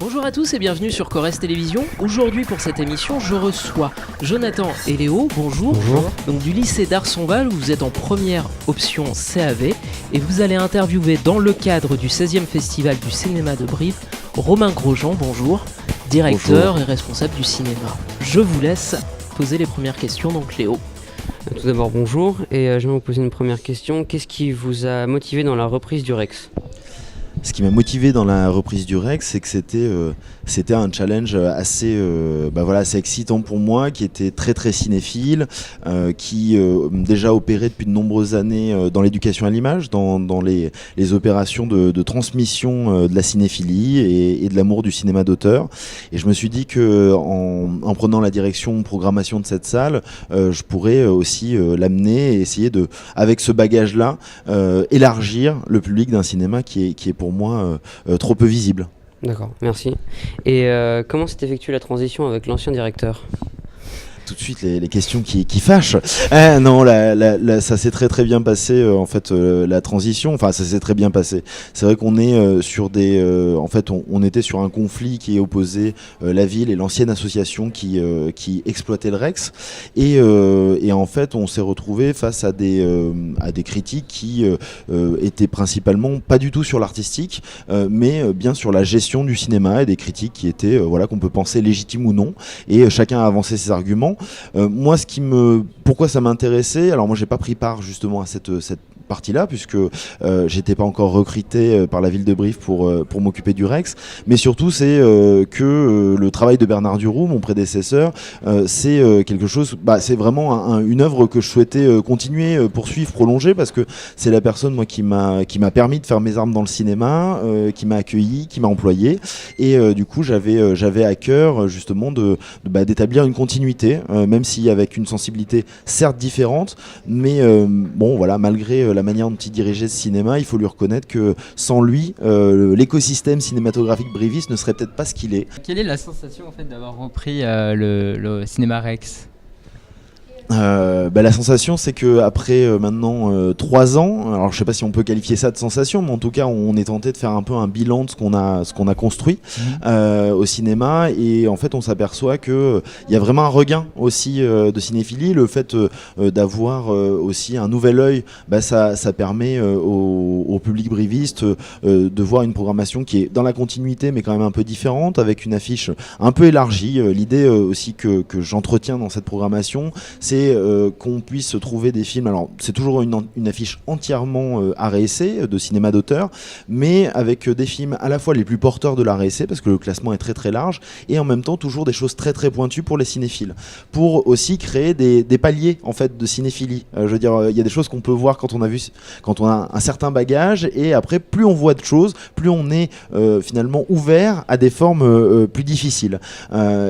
Bonjour à tous et bienvenue sur Corrèze Télévision. Aujourd'hui pour cette émission, je reçois Jonathan et Léo. Bonjour. Bonjour. Donc du lycée d'Arsonval où vous êtes en première option CAV et vous allez interviewer dans le cadre du 16e festival du cinéma de Brive Romain Grosjean, bonjour, directeur et responsable du cinéma. Je vous laisse poser les premières questions, donc Léo. Tout d'abord bonjour et je vais vous poser une première question. Qu'est-ce qui vous a motivé dans la reprise du Rex ? Ce qui m'a motivé dans la reprise du Rex, c'est que c'était un challenge assez excitant pour moi, qui était très très cinéphile, qui déjà opérait depuis de nombreuses années dans l'éducation à l'image, dans les opérations de transmission de la cinéphilie et de l'amour du cinéma d'auteur. Et je me suis dit que en prenant la direction programmation de cette salle, je pourrais aussi l'amener et essayer de, avec ce bagage-là, élargir le public d'un cinéma qui est pour moi trop peu visible. D'accord, merci. Et comment s'est effectuée la transition avec l'ancien directeur ? Tout de suite les questions qui fâchent. Non, ça s'est très très bien passé la transition. Enfin, ça s'est très bien passé. C'est vrai qu'on est sur des. On était sur un conflit qui opposait la ville et l'ancienne association qui exploitait le Rex. Et en fait, on s'est retrouvé face à des critiques qui étaient principalement pas du tout sur l'artistique, mais bien sur la gestion du cinéma, et des critiques qui étaient qu'on peut penser légitimes ou non. Et chacun a avancé ses arguments. Moi, pourquoi ça m'intéressait, alors moi j'ai pas pris part justement à cette partie-là, puisque j'étais pas encore recruté par la ville de Brive pour m'occuper du Rex, mais surtout c'est que le travail de Bernard Duroux, mon prédécesseur, c'est quelque chose, c'est vraiment une œuvre que je souhaitais continuer, poursuivre, prolonger, parce que c'est la personne moi qui m'a permis de faire mes armes dans le cinéma, qui m'a accueilli, qui m'a employé, et du coup j'avais à cœur justement d'établir une continuité, même si avec une sensibilité certes différente, mais malgré la manière dont il dirigeait ce cinéma, il faut lui reconnaître que sans lui, l'écosystème cinématographique briviste ne serait peut-être pas ce qu'il est. Quelle est la sensation en fait d'avoir repris le cinéma Rex ? La sensation, c'est que après maintenant 3 ans, alors je sais pas si on peut qualifier ça de sensation, mais en tout cas on est tenté de faire un peu un bilan de ce qu'on a construit au cinéma, et en fait on s'aperçoit que il y a vraiment un regain aussi de cinéphilie. Le fait d'avoir aussi un nouvel œil, ça permet au public briviste de voir une programmation qui est dans la continuité mais quand même un peu différente, avec une affiche un peu élargie. L'idée aussi que j'entretiens dans cette programmation, c'est qu'on puisse trouver des films, alors c'est toujours une affiche entièrement art et essai, de cinéma d'auteur, mais avec des films à la fois les plus porteurs de l'art et essai, parce que le classement est très très large, et en même temps toujours des choses très très pointues pour les cinéphiles, pour aussi créer des paliers en fait de cinéphilie. Je veux dire, il y a des choses qu'on peut voir quand on a un certain bagage, et après plus on voit de choses, plus on est finalement ouvert à des formes plus difficiles.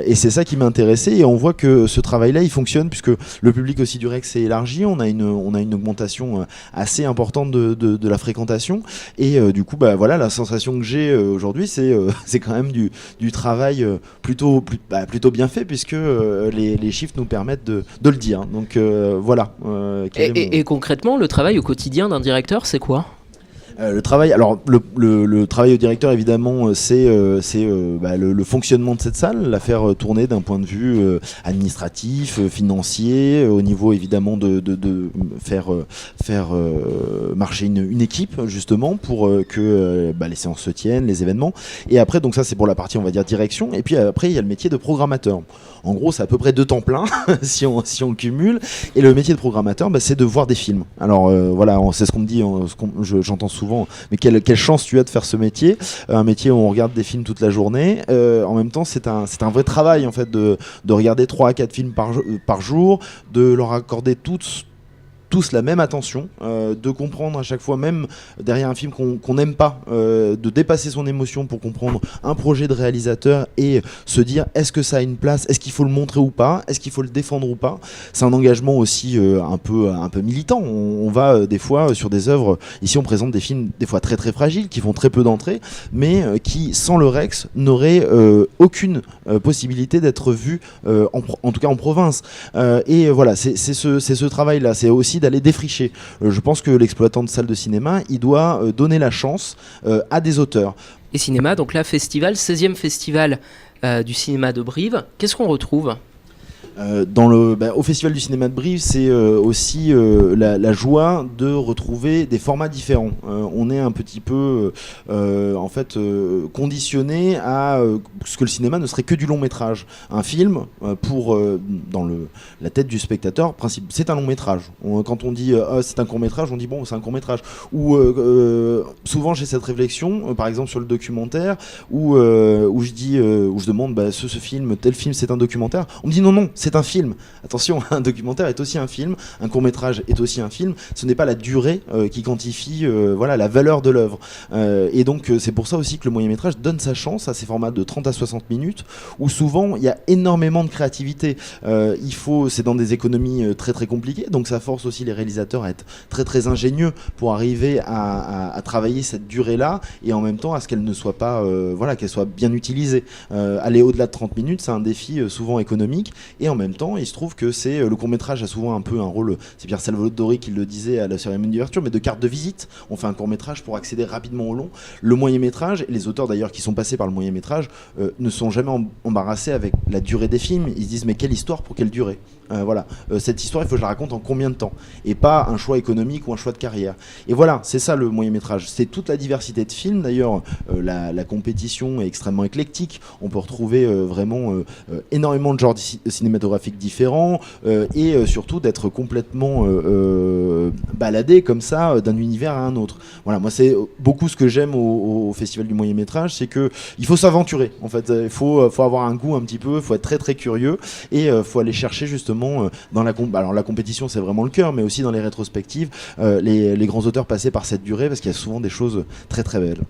Et c'est ça qui m'intéressait, et on voit que ce travail-là il fonctionne, puisque le public aussi du Rex s'est élargi, on a une augmentation assez importante de la fréquentation, et du coup la sensation que j'ai aujourd'hui, c'est quand même du travail plutôt bien fait, puisque les chiffres nous permettent de le dire. Donc voilà. Et concrètement, le travail au quotidien d'un directeur, c'est quoi ? Le travail, alors le travail au directeur évidemment, c'est le fonctionnement de cette salle, la faire tourner d'un point de vue administratif, financier, au niveau évidemment de faire marcher une équipe justement pour que les séances se tiennent, les événements. Et après, donc ça c'est pour la partie on va dire direction, et puis après il y a le métier de programmateur. En gros c'est à peu près 2 temps plein si on cumule, et le métier de programmateur c'est de voir des films. Alors c'est ce qu'on me dit, j'entends souvent, mais quelle chance tu as de faire ce métier, un métier où on regarde des films toute la journée. En même temps c'est un vrai travail en fait de regarder 3 à 4 films par jour, de leur accorder tous la même attention, de comprendre à chaque fois, même derrière un film qu'on n'aime pas, de dépasser son émotion pour comprendre un projet de réalisateur et se dire est-ce que ça a une place, est-ce qu'il faut le montrer ou pas, est-ce qu'il faut le défendre ou pas. C'est un engagement aussi un peu militant. On va des fois sur des œuvres, ici on présente des films des fois très très fragiles, qui font très peu d'entrées, mais qui sans le Rex n'auraient aucune possibilité d'être vus, en tout cas en province. Et voilà, c'est ce travail-là, c'est aussi d'aller défricher. Je pense que l'exploitant de salle de cinéma, il doit donner la chance à des auteurs. Et cinéma, donc là, festival, 16e festival du cinéma de Brive. Qu'est-ce qu'on retrouve ? Au Festival du cinéma de Brive, c'est aussi la joie de retrouver des formats différents. On est un petit peu conditionné à ce que le cinéma ne serait que du long métrage. Un film, dans la tête du spectateur, c'est un long métrage. Quand on dit c'est un court métrage, on dit bon, c'est un court métrage. Ou souvent j'ai cette réflexion, par exemple sur le documentaire, où je demande ce film, tel film, c'est un documentaire. On me dit non, c'est un film. Attention, un documentaire est aussi un film, un court-métrage est aussi un film. Ce n'est pas la durée qui quantifie la valeur de l'œuvre. Et donc c'est pour ça aussi que le moyen-métrage donne sa chance à ces formats de 30 à 60 minutes où souvent il y a énormément de créativité. C'est dans des économies très très compliquées, donc ça force aussi les réalisateurs à être très très ingénieux pour arriver à travailler cette durée-là et en même temps à ce qu'elle ne soit pas qu'elle soit bien utilisée. Aller au-delà de 30 minutes, c'est un défi souvent économique et en même temps il se trouve que le court-métrage a souvent un peu un rôle, c'est Pierre Salvadori qui le disait à la cérémonie d'ouverture, mais de carte de visite. On fait un court-métrage pour accéder rapidement au long. Le moyen-métrage, et les auteurs d'ailleurs qui sont passés par le moyen-métrage ne sont jamais embarrassés avec la durée des films. Ils se disent mais quelle histoire pour quelle durée ? Cette histoire il faut que je la raconte en combien de temps, et pas un choix économique ou un choix de carrière. Et voilà, c'est ça le moyen-métrage, c'est toute la diversité de films. D'ailleurs la compétition est extrêmement éclectique, on peut retrouver vraiment énormément de genres cinématographiques différents et surtout d'être complètement baladé comme ça d'un univers à un autre. Voilà, moi c'est beaucoup ce que j'aime au Festival du moyen-métrage, c'est que il faut s'aventurer en fait, il faut avoir un goût un petit peu, il faut être très très curieux et il faut aller chercher justement dans alors la compétition c'est vraiment le cœur, mais aussi dans les rétrospectives les grands auteurs passés par cette durée, parce qu'il y a souvent des choses très très belles.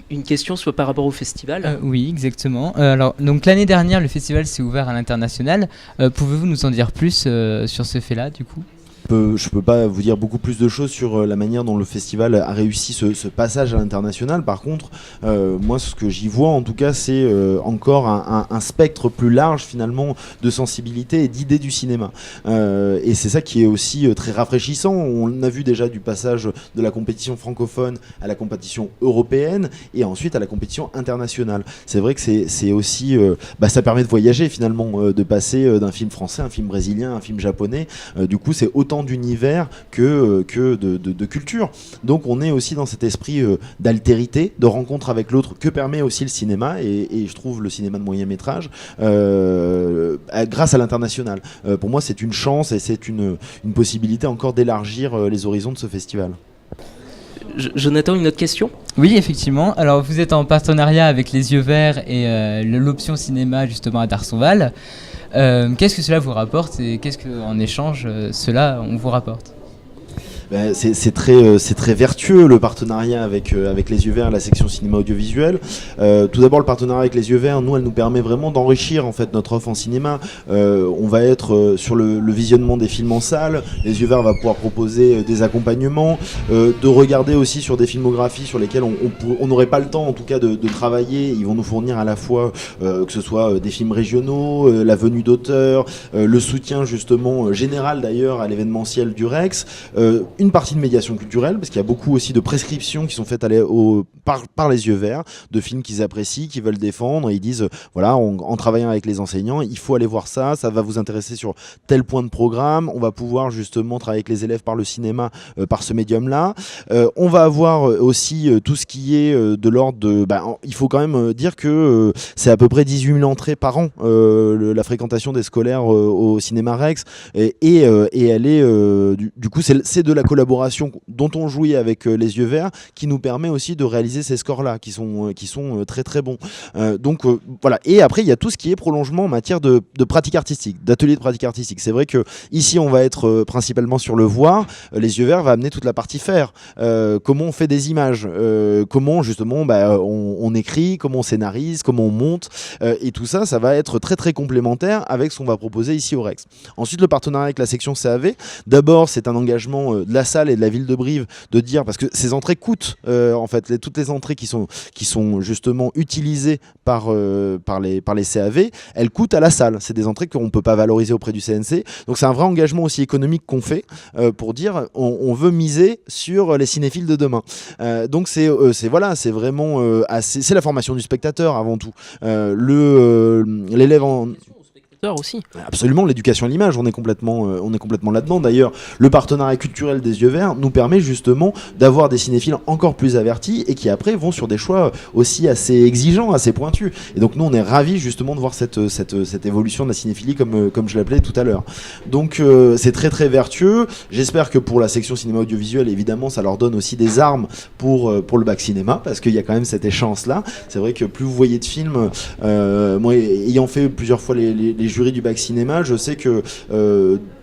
Une question soit par rapport au festival. Oui, exactement. Donc l'année dernière, le festival s'est ouvert à l'international. Pouvez-vous nous en dire plus sur ce fait-là, du coup ? Je peux pas vous dire beaucoup plus de choses sur la manière dont le festival a réussi ce passage à l'international. Par contre, moi ce que j'y vois en tout cas, c'est encore un spectre plus large finalement de sensibilité et d'idées du cinéma. Et c'est ça qui est aussi très rafraîchissant. On a vu déjà du passage de la compétition francophone à la compétition européenne et ensuite à la compétition internationale. C'est vrai que c'est aussi ça permet de voyager finalement, de passer d'un film français à un film brésilien, un film japonais. Du coup c'est autant d'univers que de culture. Donc on est aussi dans cet esprit d'altérité, de rencontre avec l'autre que permet aussi le cinéma et je trouve le cinéma de moyen métrage grâce à l'international. Pour moi c'est une chance et c'est une possibilité encore d'élargir les horizons de ce festival. Jonathan, une autre question ? Oui, effectivement. Alors, vous êtes en partenariat avec Les Yeux Verts et l'option cinéma, justement, à Darsonval. Qu'est-ce que cela vous rapporte et qu'est-ce qu'en échange, cela, on vous rapporte ? C'est très vertueux le partenariat avec Les Yeux Verts, la section cinéma audiovisuel. Tout d'abord le partenariat avec Les Yeux Verts, elle nous permet vraiment d'enrichir en fait notre offre en cinéma. On va être sur le visionnement des films en salle. Les Yeux Verts va pouvoir proposer des accompagnements, de regarder aussi sur des filmographies sur lesquelles on n'aurait pas le temps en tout cas de travailler. Ils vont nous fournir à la fois que ce soit des films régionaux, la venue d'auteurs, le soutien justement général d'ailleurs à l'événementiel du Rex. Une partie de médiation culturelle, parce qu'il y a beaucoup aussi de prescriptions qui sont faites par Les Yeux Verts, de films qu'ils apprécient, qu'ils veulent défendre, et ils disent, voilà, en travaillant avec les enseignants, il faut aller voir ça va vous intéresser sur tel point de programme, on va pouvoir justement travailler avec les élèves par le cinéma, par ce médium-là. On va avoir aussi tout ce qui est de l'ordre de... il faut quand même dire que c'est à peu près 18 000 entrées par an, la fréquentation des scolaires au cinéma Rex, et elle est... du coup, c'est de la collaboration dont on jouit avec Les Yeux Verts qui nous permet aussi de réaliser ces scores-là qui sont très très bons. Voilà. Et après, il y a tout ce qui est prolongement en matière de pratique artistique, d'ateliers de pratique artistique. C'est vrai que ici, on va être principalement sur le voir. Les Yeux Verts va amener toute la partie faire. Comment on fait des images, comment justement on écrit, comment on scénarise, comment on monte, et tout ça, ça va être très très complémentaire avec ce qu'on va proposer ici au Rex. Ensuite, le partenariat avec la section CAV. D'abord, c'est un engagement de la salle et de la ville de Brive de dire, parce que ces entrées coûtent en fait, toutes les entrées qui sont justement utilisées par les CAV, elles coûtent à la salle. C'est des entrées qu'on ne peut pas valoriser auprès du CNC. Donc c'est un vrai engagement aussi économique qu'on fait pour dire on veut miser sur les cinéphiles de demain. Donc c'est vraiment c'est la formation du spectateur avant tout. L'élève en aussi. Absolument, l'éducation à l'image, on est complètement là-dedans. D'ailleurs, le partenariat culturel des Yeux Verts nous permet justement d'avoir des cinéphiles encore plus avertis et qui après vont sur des choix aussi assez exigeants, assez pointus. Et donc nous, on est ravis justement de voir cette évolution de la cinéphilie comme je l'appelais tout à l'heure. Donc c'est très très vertueux. J'espère que pour la section cinéma audiovisuel, évidemment, ça leur donne aussi des armes pour le bac cinéma, parce qu'il y a quand même cette échéance-là. C'est vrai que plus vous voyez de films, moi ayant fait plusieurs fois les jurys du bac cinéma, je sais que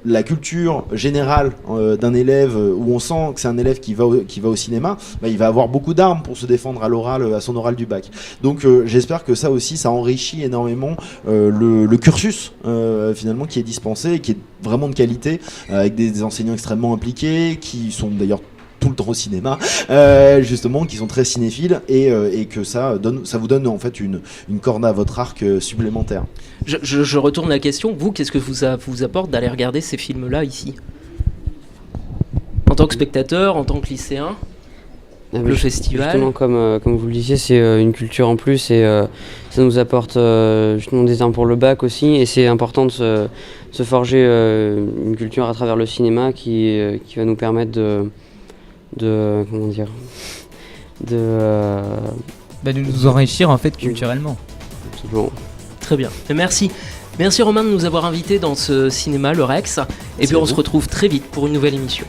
la culture générale d'un élève, où on sent que c'est un élève qui va au cinéma, il va avoir beaucoup d'armes pour se défendre à son oral du bac. Donc j'espère que ça aussi, ça enrichit énormément le cursus finalement qui est dispensé et qui est vraiment de qualité, avec des enseignants extrêmement impliqués, qui sont d'ailleurs tout le temps au cinéma, justement, qui sont très cinéphiles et que ça vous donne en fait une corde à votre arc supplémentaire. Je retourne la question, vous, qu'est-ce que vous apporte d'aller regarder ces films-là ici ? En tant que spectateur, en tant que lycéen, le festival. Justement, comme vous le disiez, c'est une culture en plus et ça nous apporte justement des armes pour le bac aussi, et c'est important de se forger une culture à travers le cinéma qui va nous permettre de nous enrichir en fait culturellement. Bon. Très bien, merci Romain de nous avoir invités dans ce cinéma, le Rex, et puis on se retrouve très vite pour une nouvelle émission.